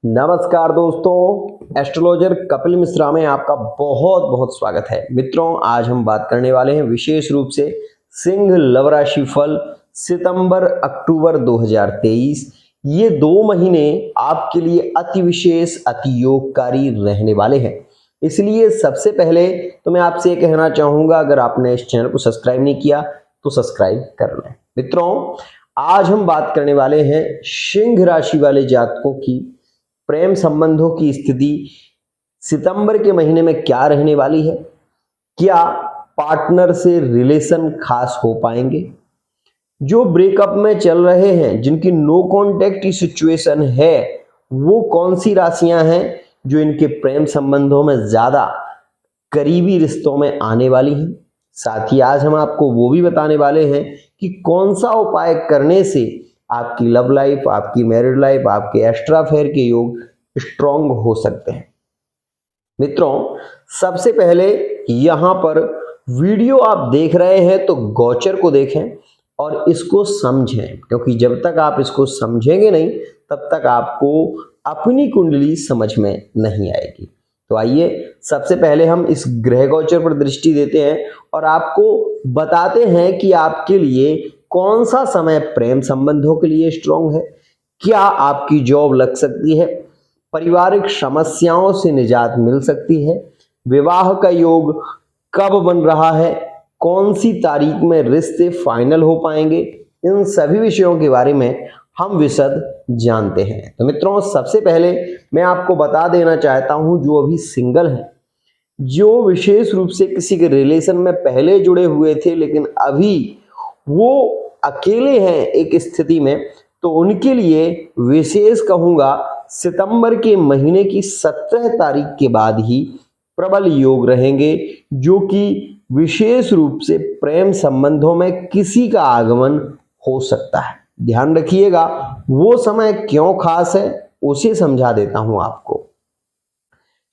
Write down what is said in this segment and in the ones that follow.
नमस्कार दोस्तों, एस्ट्रोलॉजर कपिल मिश्रा में आपका बहुत बहुत स्वागत है। मित्रों, आज हम बात करने वाले हैं विशेष रूप से सिंह लव राशि फल सितंबर अक्टूबर 2023। ये 2 महीने आपके लिए अति विशेष अति योगकारी रहने वाले हैं। इसलिए सबसे पहले तो मैं आपसे ये कहना चाहूंगा, अगर आपने इस चैनल को सब्सक्राइब नहीं किया तो सब्सक्राइब कर लें। मित्रों, आज हम बात करने वाले हैं सिंह राशि वाले जातकों की प्रेम संबंधों की स्थिति सितंबर के महीने में क्या रहने वाली है। क्या पार्टनर से रिलेशन खास हो पाएंगे? जो ब्रेकअप में चल रहे हैं, जिनकी नो कॉन्टेक्ट सिचुएशन है, वो कौन सी राशियां हैं जो इनके प्रेम संबंधों में ज्यादा करीबी रिश्तों में आने वाली हैं। साथ ही आज हम आपको वो भी बताने वाले हैं कि कौन सा उपाय करने से आपकी लव लाइफ, आपकी मैरिड लाइफ, आपके एक्स्ट्रा अफेयर के योग स्ट्रॉन्ग हो सकते हैं। मित्रों, सबसे पहले यहां पर वीडियो आप देख रहे हैं तो गोचर को देखें और इसको समझें, क्योंकि जब तक आप इसको समझेंगे नहीं तब तक आपको अपनी कुंडली समझ में नहीं आएगी। तो आइए सबसे पहले हम इस ग्रह गोचर पर दृष्टि देते हैं और आपको बताते हैं कि आपके लिए कौन सा समय प्रेम संबंधों के लिए स्ट्रॉन्ग है। क्या आपकी जॉब लग सकती है? पारिवारिक समस्याओं से निजात मिल सकती है? विवाह का योग कब बन रहा है? कौन सी तारीख में रिश्ते फाइनल हो पाएंगे? इन सभी विषयों के बारे में हम विशद जानते हैं। तो मित्रों, सबसे पहले मैं आपको बता देना चाहता हूं, जो अभी सिंगल हैं, जो विशेष रूप से किसी के रिलेशन में पहले जुड़े हुए थे लेकिन अभी वो अकेले हैं एक स्थिति में, तो उनके लिए विशेष कहूंगा सितंबर के महीने की 17 तारीख के बाद ही प्रबल योग रहेंगे, जो कि विशेष रूप से प्रेम संबंधों में किसी का आगमन हो सकता है। ध्यान रखिएगा, वो समय क्यों खास है उसे समझा देता हूं आपको।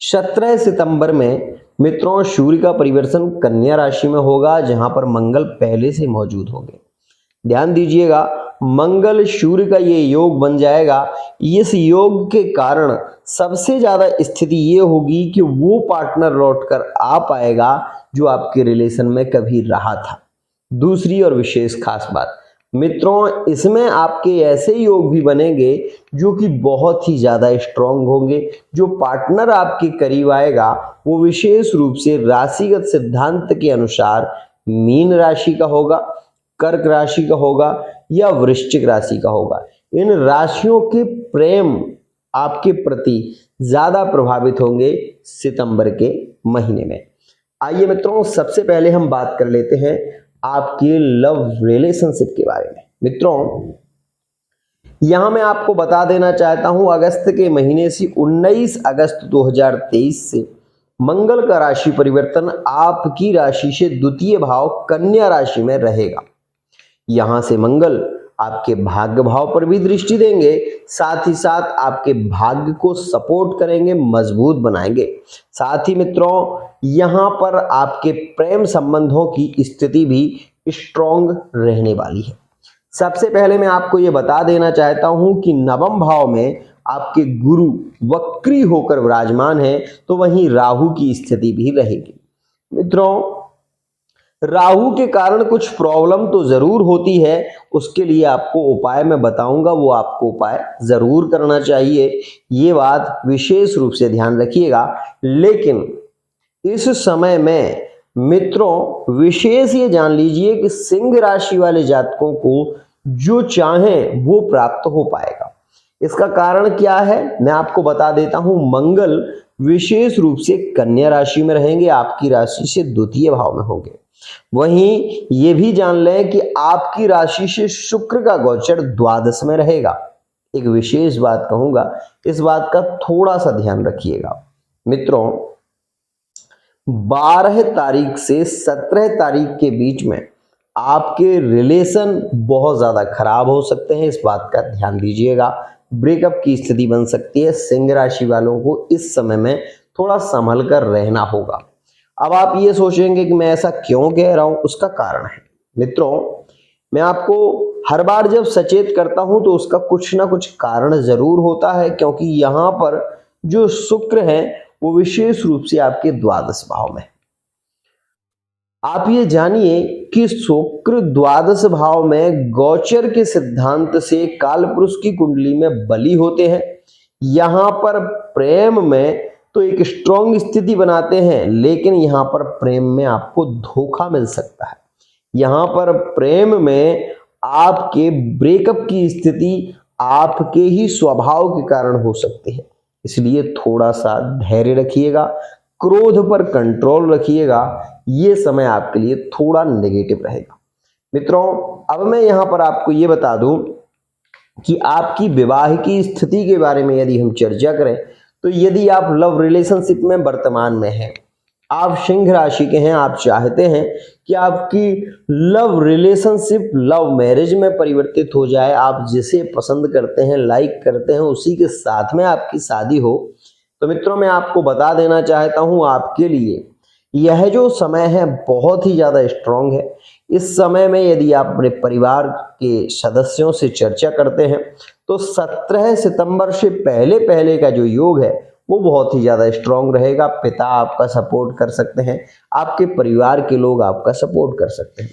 17 सितंबर में मित्रों, सूर्य का परिवर्तन कन्या राशि में होगा, जहां पर मंगल पहले से मौजूद होंगे। ध्यान दीजिएगा, मंगल सूर्य का ये योग बन जाएगा। इस योग के कारण सबसे ज्यादा स्थिति ये होगी कि वो पार्टनर लौट कर आ पाएगा जो आपके रिलेशन में कभी रहा था। दूसरी और विशेष खास बात मित्रों, इसमें आपके ऐसे योग भी बनेंगे जो कि बहुत ही ज्यादा स्ट्रांग होंगे। जो पार्टनर आपके करीब आएगा वो विशेष रूप से राशिगत सिद्धांत के अनुसार मीन राशि का होगा, कर्क राशि का होगा या वृश्चिक राशि का होगा। इन राशियों के प्रेम आपके प्रति ज्यादा प्रभावित होंगे सितंबर के महीने में। आइए मित्रों, सबसे पहले हम बात कर लेते हैं आपके लव रिलेशनशिप के बारे में। मित्रों, यहां मैं आपको बता देना चाहता हूं, अगस्त के महीने से 19 अगस्त 2023 से मंगल का राशि परिवर्तन आपकी राशि से द्वितीय भाव कन्या राशि में रहेगा। यहां से मंगल आपके भाग्य भाव पर भी दृष्टि देंगे, साथ ही साथ आपके भाग्य को सपोर्ट करेंगे, मजबूत बनाएंगे। साथ ही मित्रों, यहां पर आपके प्रेम संबंधों की स्थिति भी स्ट्रॉन्ग रहने वाली है। सबसे पहले मैं आपको यह बता देना चाहता हूं कि नवम भाव में आपके गुरु वक्री होकर विराजमान है, तो वहीं राहु की स्थिति भी रहेगी। मित्रों, राहु के कारण कुछ प्रॉब्लम तो जरूर होती है, उसके लिए आपको उपाय मैं बताऊंगा, वो आपको उपाय जरूर करना चाहिए, ये बात विशेष रूप से ध्यान रखिएगा। लेकिन इस समय में मित्रों, विशेष ये जान लीजिए कि सिंह राशि वाले जातकों को जो चाहें वो प्राप्त हो पाएगा। इसका कारण क्या है मैं आपको बता देता हूं। मंगल विशेष रूप से कन्या राशि में रहेंगे, आपकी राशि से द्वितीय भाव में होंगे। वहीं ये भी जान लें कि आपकी राशि से शुक्र का गोचर द्वादश में रहेगा। एक विशेष बात कहूंगा, इस बात का थोड़ा सा ध्यान रखिएगा। मित्रों, 12 तारीख से 17 तारीख के बीच में आपके रिलेशन बहुत ज्यादा खराब हो सकते हैं, इस बात का ध्यान दीजिएगा। ब्रेकअप की स्थिति बन सकती है। सिंह राशि वालों को इस समय में थोड़ा संभल कर रहना होगा। अब आप ये सोचेंगे कि मैं ऐसा क्यों कह रहा हूं, उसका कारण है मित्रों, मैं आपको हर बार जब सचेत करता हूं तो उसका कुछ ना कुछ कारण जरूर होता है, क्योंकि यहाँ पर जो शुक्र है वो विशेष रूप से आपके द्वादश भाव में। आप ये जानिए कि शुक्र द्वादश भाव में गोचर के सिद्धांत से कालपुरुष की कुंडली में बली होते हैं। यहां पर प्रेम में तो एक स्ट्रॉन्ग स्थिति बनाते हैं, लेकिन यहां पर प्रेम में आपको धोखा मिल सकता है। यहां पर प्रेम में आपके ब्रेकअप की स्थिति आपके ही स्वभाव के कारण हो सकती है, इसलिए थोड़ा सा धैर्य रखिएगा, क्रोध पर कंट्रोल रखिएगा। ये समय आपके लिए थोड़ा नेगेटिव रहेगा। मित्रों, अब मैं यहां पर आपको ये बता दूं कि आपकी विवाह की स्थिति के बारे में यदि हम चर्चा करें तो यदि आप लव रिलेशनशिप में वर्तमान में हैं, आप सिंह राशि के हैं, आप चाहते हैं कि आपकी लव रिलेशनशिप लव मैरिज में परिवर्तित हो जाए, आप जिसे पसंद करते हैं, लाइक करते हैं, उसी के साथ में आपकी शादी हो, तो मित्रों मैं आपको बता देना चाहता हूं आपके लिए यह जो समय है बहुत ही ज्यादा स्ट्रांग है। इस समय में यदि आप अपने परिवार के सदस्यों से चर्चा करते हैं तो 17 सितंबर से पहले पहले का जो योग है वो बहुत ही ज्यादा स्ट्रांग रहेगा। पिता आपका सपोर्ट कर सकते हैं, आपके परिवार के लोग आपका सपोर्ट कर सकते हैं।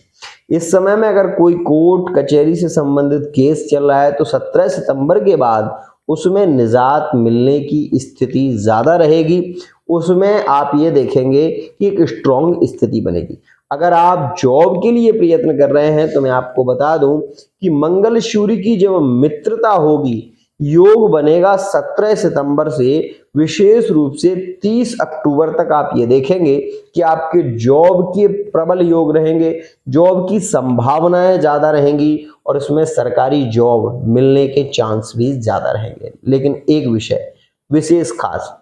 इस समय में अगर कोई कोर्ट कचहरी से संबंधित केस चल रहा है तो 17 सितंबर के बाद उसमें निजात मिलने की स्थिति ज्यादा रहेगी। उसमें आप ये देखेंगे कि एक स्ट्रॉन्ग स्थिति बनेगी। अगर आप जॉब के लिए प्रयत्न कर रहे हैं तो मैं आपको बता दूं कि मंगल सूर्य की जब मित्रता होगी, योग बनेगा 17 सितंबर से विशेष रूप से 30 अक्टूबर तक। आप ये देखेंगे कि आपके जॉब के प्रबल योग रहेंगे, जॉब की संभावनाएं ज्यादा रहेंगी और इसमें सरकारी जॉब मिलने के चांस भी ज्यादा रहेंगे। लेकिन एक विषय विशेष खास,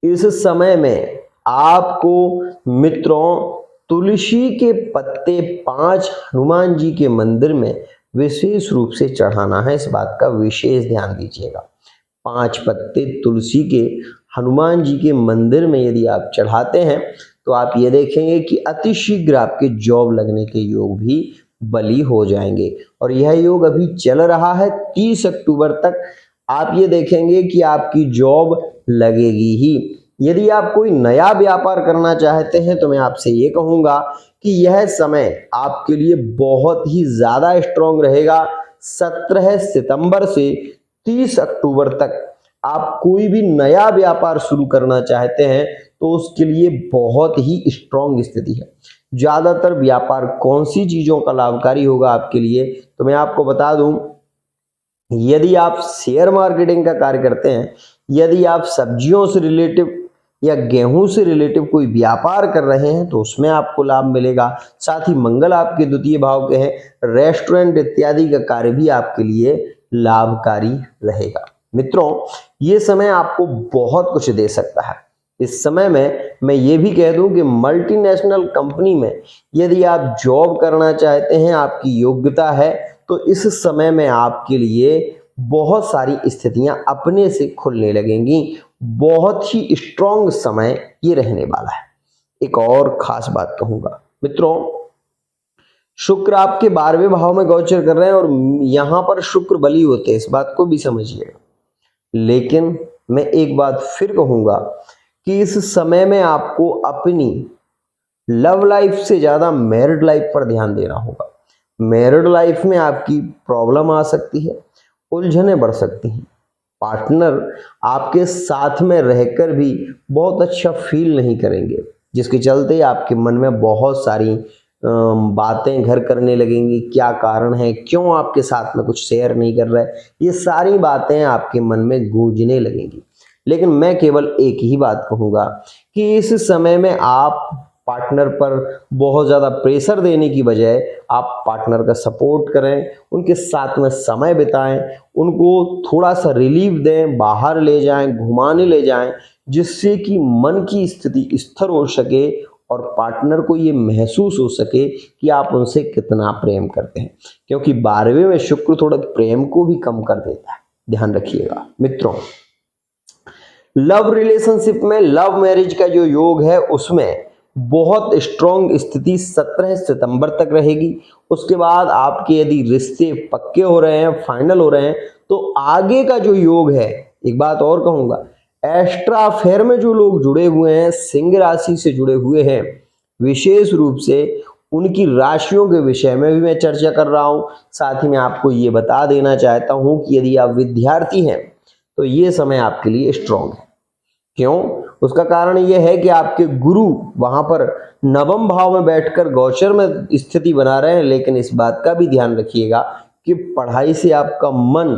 इस समय में आपको मित्रों तुलसी के पत्ते 5 हनुमान जी के मंदिर में विशेष रूप से चढ़ाना है। इस बात का विशेष ध्यान दीजिएगा। 5 पत्ते तुलसी के हनुमान जी के मंदिर में यदि आप चढ़ाते हैं तो आप ये देखेंगे कि अति शीघ्र आपके जॉब लगने के योग भी बली हो जाएंगे। और यह योग अभी चल रहा है 30 अक्टूबर तक। आप ये देखेंगे कि आपकी जॉब लगेगी ही। यदि आप कोई नया व्यापार करना चाहते हैं तो मैं आपसे ये कहूंगा कि यह समय आपके लिए बहुत ही ज्यादा स्ट्रांग रहेगा। 17 सितंबर से 30 अक्टूबर तक आप कोई भी नया व्यापार शुरू करना चाहते हैं तो उसके लिए बहुत ही स्ट्रांग स्थिति है। ज्यादातर व्यापार कौन सी चीजों का लाभकारी होगा आपके लिए, तो मैं आपको बता दूं, यदि आप शेयर मार्केटिंग का कार्य करते हैं, यदि आप सब्जियों से रिलेटिव या गेहूं से रिलेटिव कोई व्यापार कर रहे हैं तो उसमें आपको लाभ मिलेगा। साथ ही मंगल आपके द्वितीय भाव के हैं, रेस्टोरेंट इत्यादि का कार्य भी आपके लिए लाभकारी रहेगा। मित्रों, ये समय आपको बहुत कुछ दे सकता है। इस समय में मैं ये भी कह दूं कि मल्टीनेशनल कंपनी में यदि आप जॉब करना चाहते हैं, आपकी योग्यता है, तो इस समय में आपके लिए बहुत सारी स्थितियां अपने से खुलने लगेंगी। बहुत ही स्ट्रांग समय ये रहने वाला है। एक और खास बात कहूंगा मित्रों, शुक्र आपके 12वें भाव में गोचर कर रहे हैं और यहां पर शुक्र बली होते हैं, इस बात को भी समझिएगा। लेकिन मैं एक बात फिर कहूंगा कि इस समय में आपको अपनी लव लाइफ से ज्यादा मैरिड लाइफ पर ध्यान देना होगा। मैरिड लाइफ में आपकी प्रॉब्लम आ सकती है, उलझनें बढ़ सकती हैं, पार्टनर आपके साथ में रहकर भी बहुत अच्छा फील नहीं करेंगे, जिसके चलते आपके मन में बहुत सारी बातें घर करने लगेंगी। क्या कारण है, क्यों आपके साथ में कुछ शेयर नहीं कर रहा है, ये सारी बातें आपके मन में गूंजने लगेंगी। लेकिन मैं केवल एक ही बात कहूँगा कि इस समय में आप पार्टनर पर बहुत ज़्यादा प्रेशर देने की बजाय आप पार्टनर का सपोर्ट करें, उनके साथ में समय बिताएं, उनको थोड़ा सा रिलीफ दें, बाहर ले जाएं, घुमाने ले जाएं, जिससे कि मन की स्थिति स्थिर हो सके और पार्टनर को ये महसूस हो सके कि आप उनसे कितना प्रेम करते हैं। क्योंकि 12वें में शुक्र थोड़ा प्रेम को भी कम कर देता है, ध्यान रखिएगा। मित्रों, लव रिलेशनशिप में लव मैरिज का जो योग है उसमें बहुत स्ट्रॉन्ग स्थिति 17 सितंबर तक रहेगी। उसके बाद आपके यदि रिश्ते पक्के हो रहे हैं, फाइनल हो रहे हैं, तो आगे का जो योग है, एक बात और कहूंगा, एक्स्ट्रा अफेयर में जो लोग जुड़े हुए हैं, सिंह राशि से जुड़े हुए हैं, विशेष रूप से उनकी राशियों के विषय में भी मैं चर्चा कर रहा हूं। साथ ही मैं आपको ये बता देना चाहता हूं कि यदि आप विद्यार्थी हैं तो ये समय आपके लिए स्ट्रॉन्ग है। क्यों? उसका कारण यह है कि आपके गुरु वहां पर नवम भाव में बैठकर गोचर में स्थिति बना रहे हैं, लेकिन इस बात का भी ध्यान रखिएगा कि पढ़ाई से आपका मन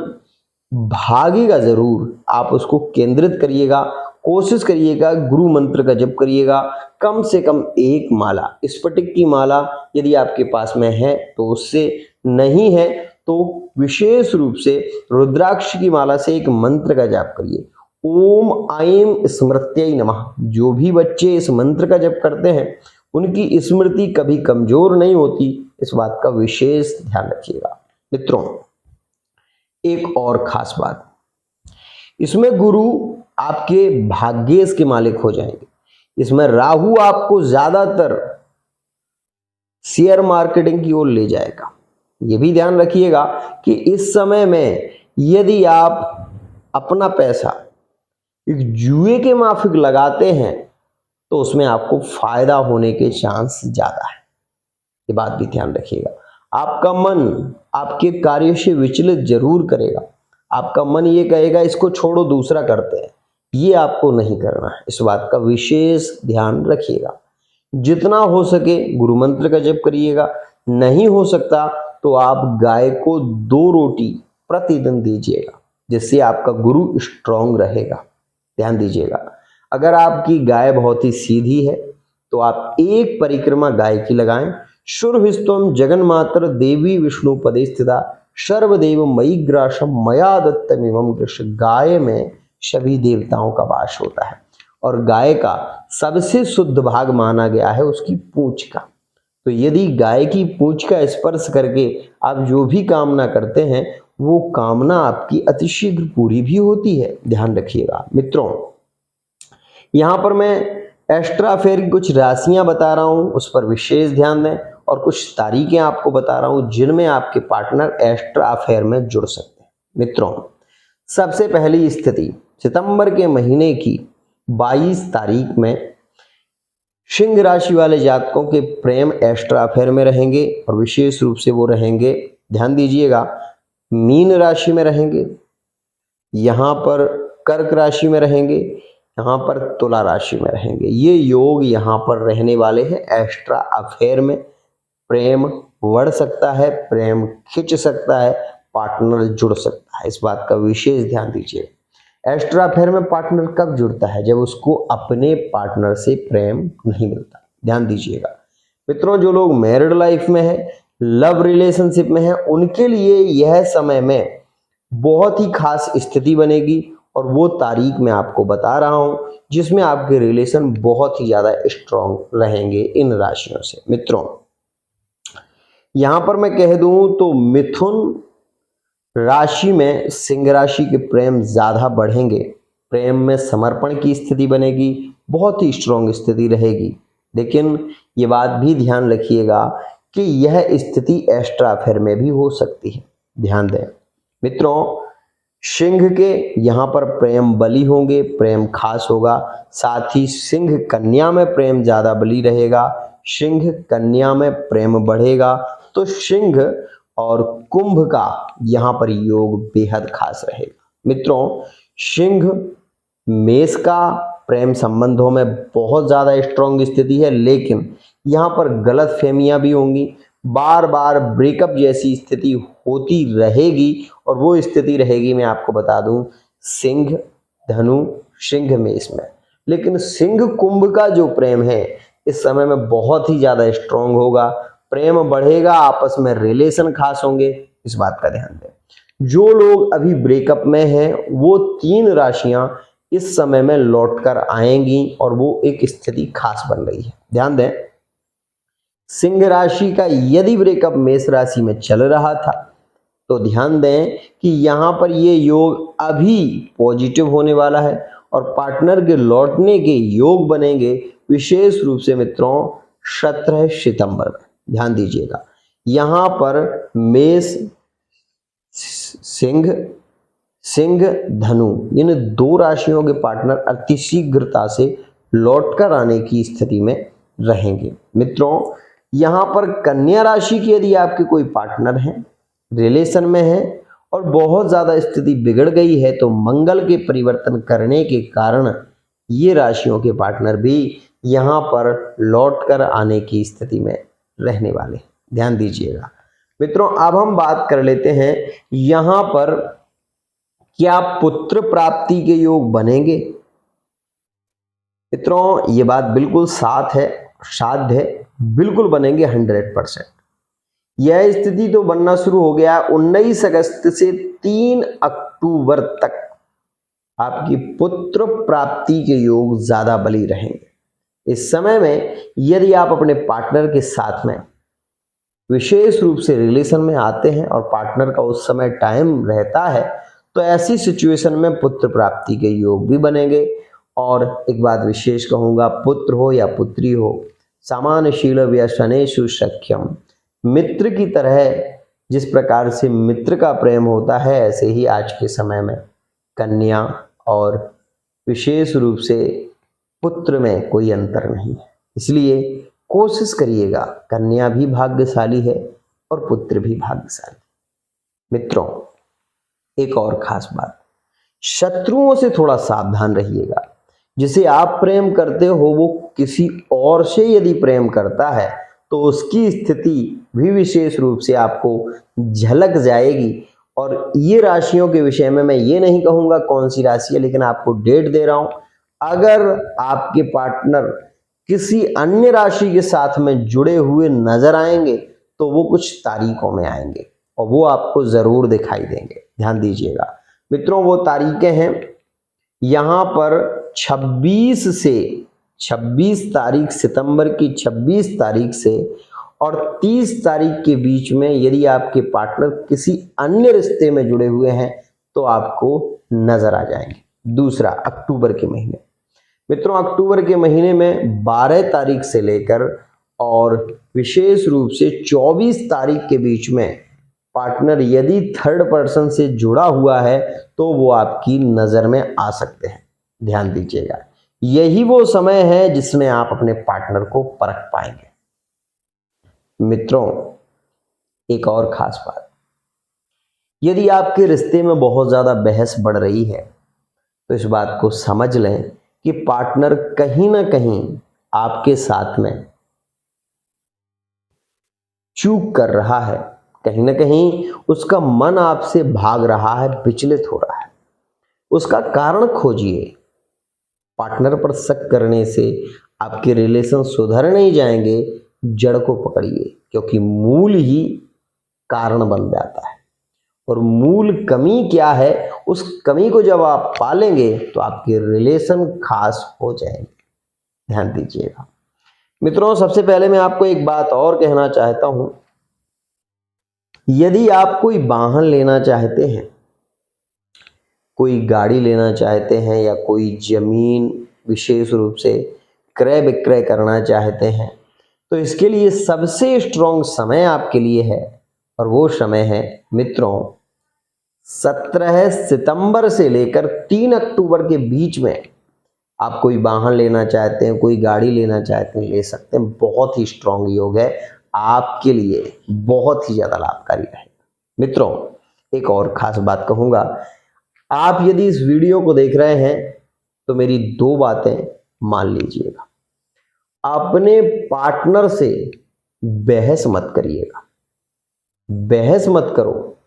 भागेगा जरूर, आप उसको केंद्रित करिएगा, कोशिश करिएगा, गुरु मंत्र का जप करिएगा, कम से कम एक माला, स्फटिक की माला यदि आपके पास में है तो उससे, नहीं है तो विशेष रूप से रुद्राक्ष की माला से एक मंत्र का जाप करिए, ओम ऐं स्मृत्यै नमः। जो भी बच्चे इस मंत्र का जप करते हैं उनकी स्मृति कभी कमजोर नहीं होती, इस बात का विशेष ध्यान रखिएगा। मित्रों, एक और खास बात, इसमें गुरु आपके भाग्येश के मालिक हो जाएंगे। इसमें राहु आपको ज्यादातर शेयर मार्केटिंग की ओर ले जाएगा। यह भी ध्यान रखिएगा कि इस समय में यदि आप अपना पैसा एक जुए के माफिक लगाते हैं तो उसमें आपको फायदा होने के चांस ज्यादा है। ये बात भी ध्यान रखिएगा। आपका मन आपके कार्य से विचलित जरूर करेगा। आपका मन ये कहेगा इसको छोड़ो, दूसरा करते हैं। ये आपको नहीं करना है, इस बात का विशेष ध्यान रखिएगा। जितना हो सके गुरु मंत्र का जप करिएगा। नहीं हो सकता तो आप गाय को 2 रोटी प्रतिदिन दीजिएगा, जिससे आपका गुरु स्ट्रांग रहेगा। ध्यान दीजिएगा, अगर आपकी गाय बहुत ही सीधी है तो आप एक परिक्रमा गाय की लगाएं। शुरभिस्तम जगन्मातर देवी विष्णु पदे स्थिता सर्वदेव मयि ग्रासम मया दत्तमिमं कृष। गाय में सभी देवताओं का वास होता है और गाय का सबसे शुद्ध भाग माना गया है उसकी पूंछ का। तो यदि गाय की पूंछ का स्पर्श करके आप जो भी कामना करते हैं वो कामना आपकी अतिशीघ्र पूरी भी होती है। ध्यान रखिएगा। मित्रों, यहाँ पर मैं एक्स्ट्रा अफेयर की कुछ राशियां बता रहा हूं, उस पर विशेष ध्यान दें, और कुछ तारीखें आपको बता रहा हूं जिनमें आपके पार्टनर एक्स्ट्रा अफेयर में जुड़ सकते हैं। मित्रों, सबसे पहली स्थिति सितंबर के महीने की 22 तारीख में सिंह राशि वाले जातकों के प्रेम एक्स्ट्रा अफेयर में रहेंगे और विशेष रूप से वो रहेंगे, ध्यान दीजिएगा, मीन राशि में रहेंगे, यहाँ पर कर्क राशि में रहेंगे, यहाँ पर तुला राशि में रहेंगे। ये योग यहाँ पर रहने वाले हैं। एक्स्ट्रा अफेयर में प्रेम बढ़ सकता है, प्रेम खिंच सकता है, पार्टनर जुड़ सकता है, इस बात का विशेष ध्यान दीजिए। एक्स्ट्रा अफेयर में पार्टनर कब जुड़ता है? जब उसको अपने पार्टनर से प्रेम नहीं मिलता। ध्यान दीजिएगा। मित्रों, जो लोग मैरिड लाइफ में है, लव रिलेशनशिप में है, उनके लिए यह समय में बहुत ही खास स्थिति बनेगी और वो तारीख मैं आपको बता रहा हूं जिसमें आपके रिलेशन बहुत ही ज्यादा स्ट्रांग रहेंगे इन राशियों से। मित्रों, यहां पर मैं कह दूं तो मिथुन राशि में सिंह राशि के प्रेम ज्यादा बढ़ेंगे, प्रेम में समर्पण की स्थिति बनेगी, बहुत ही स्ट्रांग स्थिति रहेगी। लेकिन ये बात भी ध्यान रखिएगा कि यह स्थिति एक्स्ट्रा अफेयर में भी हो सकती है। ध्यान दें मित्रों, सिंह के यहाँ पर प्रेम बली होंगे, प्रेम खास होगा। साथ ही सिंह कन्या में प्रेम ज्यादा बली रहेगा, सिंह कन्या में प्रेम बढ़ेगा। तो सिंह और कुंभ का यहाँ पर योग बेहद खास रहेगा। मित्रों, सिंह मेष का प्रेम संबंधों में बहुत ज्यादा स्ट्रांग स्थिति है, लेकिन यहाँ पर गलत फहमियां भी होंगी, बार बार ब्रेकअप जैसी स्थिति होती रहेगी और वो स्थिति रहेगी, मैं आपको बता दूं, सिंह धनु सिंह मेष में। लेकिन सिंह कुंभ का जो प्रेम है इस समय में बहुत ही ज्यादा स्ट्रांग होगा, प्रेम बढ़ेगा, आपस में रिलेशन खास होंगे, इस बात का ध्यान दें। जो लोग अभी ब्रेकअप में हैं वो 3 राशियां इस समय में लौटकर आएंगी और वो एक स्थिति खास बन रही है। ध्यान दें, सिंह राशि का यदि ब्रेकअप मेष राशि में चल रहा था तो ध्यान दें कि यहाँ पर ये योग अभी पॉजिटिव होने वाला है और पार्टनर के लौटने के योग बनेंगे। विशेष रूप से मित्रों 17 सितंबर में। ध्यान दीजिएगा, यहां पर मेष सिंह धनु इन दो राशियों के पार्टनर अतिशीघ्रता से लौटकर आने की स्थिति में रहेंगे। मित्रों, यहां पर कन्या राशि के यदि आपके कोई पार्टनर हैं, रिलेशन में है और बहुत ज्यादा स्थिति बिगड़ गई है, तो मंगल के परिवर्तन करने के कारण ये राशियों के पार्टनर भी यहां पर लौटकर आने की स्थिति में रहने वाले। ध्यान दीजिएगा मित्रों, अब हम बात कर लेते हैं यहां पर क्या पुत्र प्राप्ति के योग बनेंगे। मित्रों, ये बात बिल्कुल साध्य है, बिल्कुल बनेंगे 100%। यह स्थिति तो बनना शुरू हो गया 19 अगस्त से 3 अक्टूबर तक आपकी पुत्र प्राप्ति के योग ज्यादा बली रहेंगे। इस समय में यदि आप अपने पार्टनर के साथ में विशेष रूप से रिलेशन में आते हैं और पार्टनर का उस समय टाइम रहता है, तो ऐसी सिचुएशन में पुत्र प्राप्ति के योग भी बनेंगे। और एक बात विशेष कहूंगा, पुत्र हो या पुत्री हो, सामान्यशील व्यसनेषु सख्यम, मित्र की तरह जिस प्रकार से मित्र का प्रेम होता है, ऐसे ही आज के समय में कन्या और विशेष रूप से पुत्र में कोई अंतर नहीं है। इसलिए कोशिश करिएगा, कन्या भी भाग्यशाली है और पुत्र भी भाग्यशाली। मित्रों, एक और खास बात, शत्रुओं से थोड़ा सावधान रहिएगा। जिसे आप प्रेम करते हो वो किसी और से यदि प्रेम करता है तो उसकी स्थिति भी विशेष रूप से आपको झलक जाएगी। और ये राशियों के विषय में मैं ये नहीं कहूंगा कौन सी राशि है, लेकिन आपको डेट दे रहा हूं। अगर आपके पार्टनर किसी अन्य राशि के साथ में जुड़े हुए नजर आएंगे तो वो कुछ तारीखों में आएंगे और वो आपको जरूर दिखाई देंगे। ध्यान दीजिएगा मित्रों, वो तारीखें हैं यहां पर 26 तारीख सितंबर की 26 तारीख से और 30 तारीख के बीच में यदि आपके पार्टनर किसी अन्य रिश्ते में जुड़े हुए हैं तो आपको नजर आ जाएंगे। दूसरा, अक्टूबर के महीने। मित्रों, अक्टूबर के महीने में 12 तारीख से लेकर और विशेष रूप से 24 तारीख के बीच में पार्टनर यदि थर्ड पर्सन से जुड़ा हुआ है तो वो आपकी नजर में आ सकते हैं। ध्यान दीजिएगा, यही वो समय है जिसमें आप अपने पार्टनर को परख पाएंगे। मित्रों, एक और खास बात, यदि आपके रिश्ते में बहुत ज्यादा बहस बढ़ रही है तो इस बात को समझ लें कि पार्टनर कहीं ना कहीं आपके साथ में चूक कर रहा है, कहीं ना कहीं उसका मन आपसे भाग रहा है, विचलित हो रहा है। उसका कारण खोजिए। पार्टनर पर शक करने से आपके रिलेशन सुधर नहीं जाएंगे, जड़ को पकड़िए, क्योंकि मूल ही कारण बन जाता है। और मूल कमी क्या है, उस कमी को जब आप पालेंगे तो आपके रिलेशन खास हो जाएंगे। ध्यान दीजिएगा मित्रों, सबसे पहले मैं आपको एक बात और कहना चाहता हूं। यदि आप कोई वाहन लेना चाहते हैं, कोई गाड़ी लेना चाहते हैं या कोई जमीन विशेष रूप से क्रय विक्रय करना चाहते हैं, तो इसके लिए सबसे स्ट्रॉन्ग समय आपके लिए है और वो समय है मित्रों 17 सितंबर से लेकर 3 अक्टूबर के बीच में। आप कोई वाहन लेना चाहते हैं, कोई गाड़ी लेना चाहते हैं, ले सकते हैं। बहुत ही स्ट्रॉन्ग योग है, आपके लिए बहुत ही ज्यादा लाभकारी रहेगा। मित्रों, एक और खास बात कहूंगा, आप यदि इस वीडियो को देख रहे हैं तो मेरी 2 बातें मान लीजिएगा। अपने पार्टनर से बहस मत करिएगा, बहस मत करो।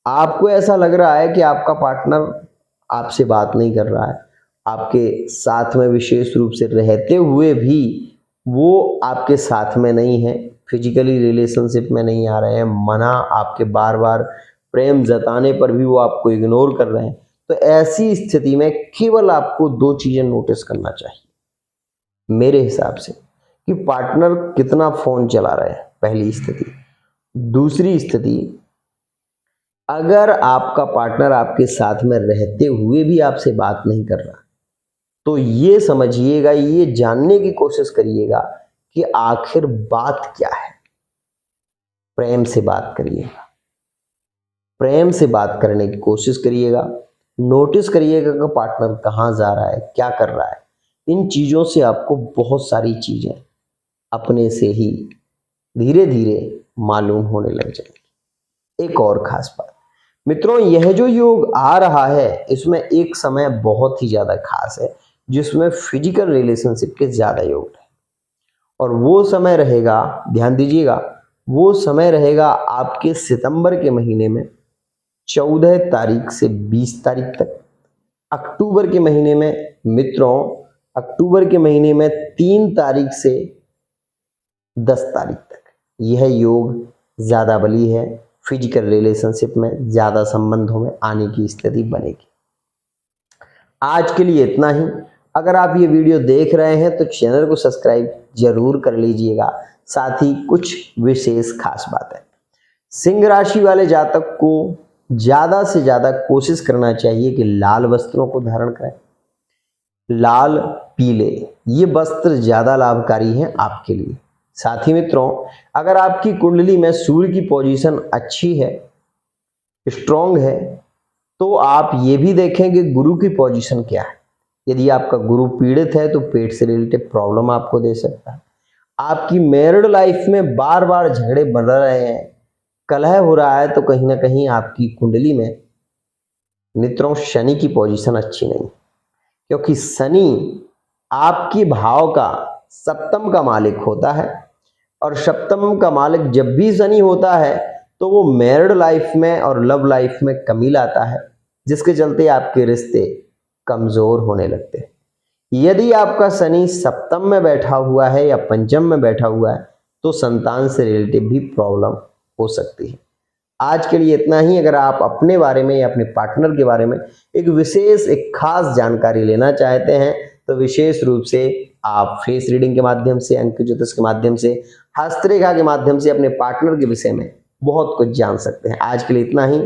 आपको ऐसा लग रहा है कि आपका पार्टनर आपसे बात नहीं कर रहा है, आपके साथ में विशेष रूप से रहते हुए भी वो आपके साथ में नहीं है, फिजिकली रिलेशनशिप में नहीं आ रहे हैं, मना आपके बार बार प्रेम जताने पर भी वो आपको इग्नोर कर रहे हैं, तो ऐसी स्थिति में केवल आपको 2 चीजें नोटिस करना चाहिए मेरे हिसाब से, कि पार्टनर कितना फोन चला रहा है, पहली स्थिति। दूसरी स्थिति, अगर आपका पार्टनर आपके साथ में रहते हुए भी आपसे बात नहीं कर रहा तो ये समझिएगा, ये जानने की कोशिश करिएगा कि आखिर बात क्या है। प्रेम से बात करिएगा, प्रेम से बात करने की कोशिश करिएगा। नोटिस करिएगा कि पार्टनर कहाँ जा रहा है, क्या कर रहा है। इन चीज़ों से आपको बहुत सारी चीज़ें अपने से ही धीरे धीरे मालूम होने लग जाएगी। एक और खास बात मित्रों, यह जो योग आ रहा है इसमें एक समय बहुत ही ज़्यादा खास है जिसमें फिजिकल रिलेशनशिप के ज़्यादा योग है। और वो समय रहेगा, ध्यान दीजिएगा, वो समय रहेगा आपके सितंबर के महीने में 14 तारीख से 20 तारीख तक। अक्टूबर के महीने में मित्रों, अक्टूबर के महीने में 3 तारीख से 10 तारीख तक यह योग ज़्यादा बली है। फिजिकल रिलेशनशिप में ज़्यादा संबंधों में आने की स्थिति बनेगी। आज के लिए इतना ही। अगर आप ये वीडियो देख रहे हैं तो चैनल को सब्सक्राइब जरूर कर लीजिएगा। साथ ही कुछ विशेष खास बात है, सिंह राशि वाले जातक को ज़्यादा से ज़्यादा कोशिश करना चाहिए कि लाल वस्त्रों को धारण करें। लाल, पीले ये वस्त्र ज़्यादा लाभकारी हैं आपके लिए। साथ ही मित्रों, अगर आपकी कुंडली में सूर्य की पोजीशन अच्छी है, स्ट्रॉन्ग है, तो आप ये भी देखें कि गुरु की पोजीशन क्या है। यदि आपका गुरु पीड़ित है तो पेट से रिलेटेड प्रॉब्लम आपको दे सकता है। आपकी मैरिड लाइफ में बार बार झगड़े बढ़ रहे हैं, कलह हो रहा है, तो कहीं ना कहीं आपकी कुंडली में मित्रों शनि की पोजीशन अच्छी नहीं, क्योंकि शनि आपकी भाव का सप्तम का मालिक होता है। और सप्तम का मालिक जब भी शनि होता है तो वो मैरिड लाइफ में और लव लाइफ में कमी लाता है, जिसके चलते आपके रिश्ते कमजोर होने लगते हैं। यदि आपका शनि सप्तम में बैठा हुआ है या पंचम में बैठा हुआ है तो संतान से रिलेटेड भी प्रॉब्लम हो सकती है। आज के लिए इतना ही। अगर आप अपने बारे में या अपने पार्टनर के बारे में एक विशेष, एक खास जानकारी लेना चाहते हैं तो विशेष रूप से आप फेस रीडिंग के माध्यम से, अंक ज्योतिष के माध्यम से, हस्तरेखा के माध्यम से अपने पार्टनर के विषय में बहुत कुछ जान सकते हैं। आज के लिए इतना ही।